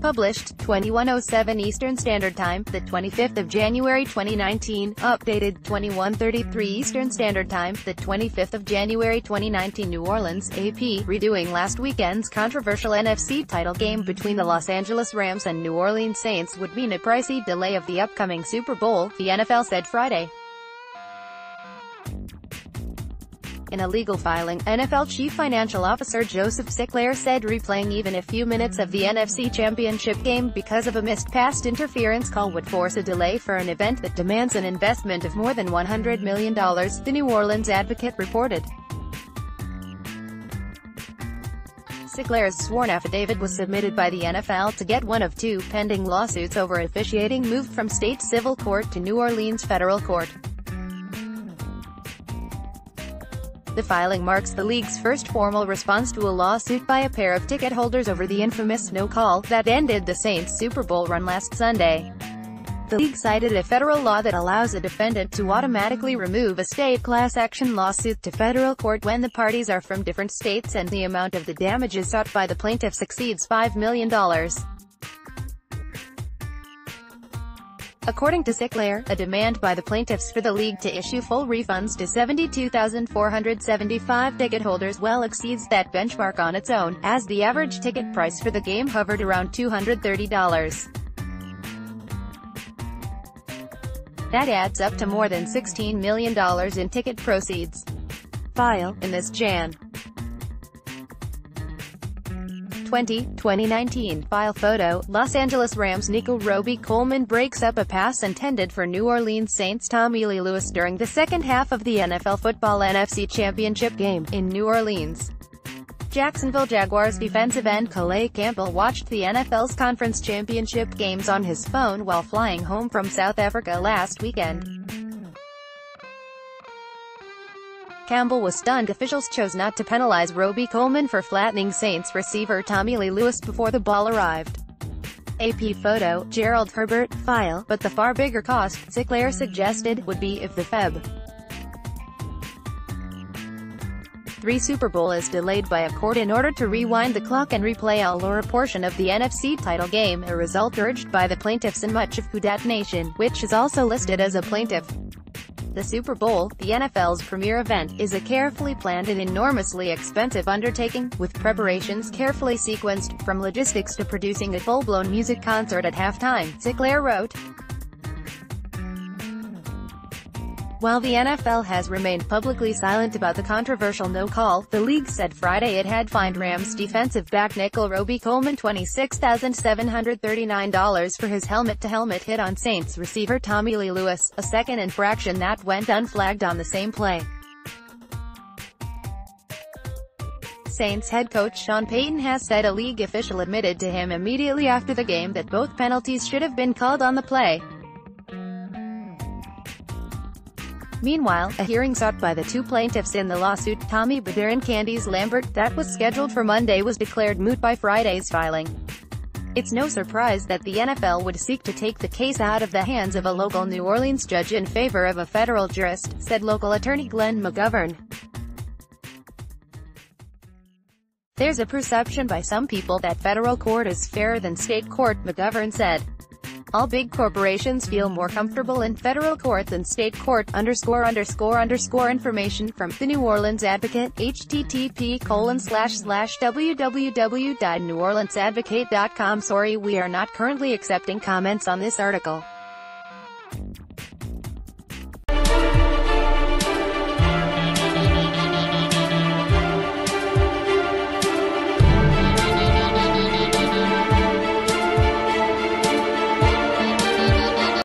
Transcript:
Published, 21:07 Eastern Standard Time, the 25th of January 2019. Updated, 21:33 Eastern Standard Time, the 25th of January 2019. New Orleans, AP, redoing last weekend's controversial NFC title game between the Los Angeles Rams and New Orleans Saints would mean a pricey delay of the upcoming Super Bowl, the NFL said Friday. In a legal filing, NFL Chief Financial Officer Joseph Siclare said replaying even a few minutes of the NFC Championship game because of a missed pass interference call would force a delay for an event that demands an investment of more than $100 million, the New Orleans Advocate reported. Siclare's sworn affidavit was submitted by the NFL to get one of two pending lawsuits over officiating moved from state civil court to New Orleans federal court. The filing marks the league's first formal response to a lawsuit by a pair of ticket holders over the infamous no call that ended the Saints' Super Bowl run last Sunday. The league cited a federal law that allows a defendant to automatically remove a state class action lawsuit to federal court when the parties are from different states and the amount of the damages sought by the plaintiffs exceeds $5 million. According to Siclare, a demand by the plaintiffs for the league to issue full refunds to 72,475 ticket holders well exceeds that benchmark on its own, as the average ticket price for the game hovered around $230. That adds up to more than $16 million in ticket proceeds. File, in this Jan. 2019. File photo, Los Angeles Rams Nico Roby-Coleman breaks up a pass intended for New Orleans Saints Tommy Lee Lewis during the second half of the NFL Football NFC Championship game, in New Orleans. Jacksonville Jaguars defensive end Calais Campbell watched the NFL's Conference Championship games on his phone while flying home from South Africa last weekend. Campbell was stunned officials chose not to penalize Roby-Coleman for flattening Saints receiver Tommy Lee Lewis before the ball arrived. AP photo, Gerald Herbert. File, but the far bigger cost, Siclare suggested, would be if the Feb. 3 Super Bowl is delayed by a court in order to rewind the clock and replay all or a portion of the NFC title game, a result urged by the plaintiffs and much of Houdat Nation, which is also listed as a plaintiff. The Super Bowl, the NFL's premier event, is a carefully planned and enormously expensive undertaking, with preparations carefully sequenced, from logistics to producing a full-blown music concert at halftime, Siclare wrote. While the NFL has remained publicly silent about the controversial no call, the league said Friday it had fined Rams defensive back nickel Roby-Coleman $26,739 for his helmet-to-helmet hit on Saints receiver Tommy Lee Lewis, a second infraction that went unflagged on the same play. Saints head coach Sean Payton has said a league official admitted to him immediately after the game that both penalties should have been called on the play. Meanwhile, a hearing sought by the two plaintiffs in the lawsuit, Tommy Bader and Candice Lambert, that was scheduled for Monday was declared moot by Friday's filing. It's no surprise that the NFL would seek to take the case out of the hands of a local New Orleans judge in favor of a federal jurist, said local attorney Glenn McGovern. There's a perception by some people that federal court is fairer than state court, McGovern said. All big corporations feel more comfortable in federal court than state court, Information from the New Orleans Advocate, http://www.neworleansadvocate.com. Sorry, we are not currently accepting comments on this article.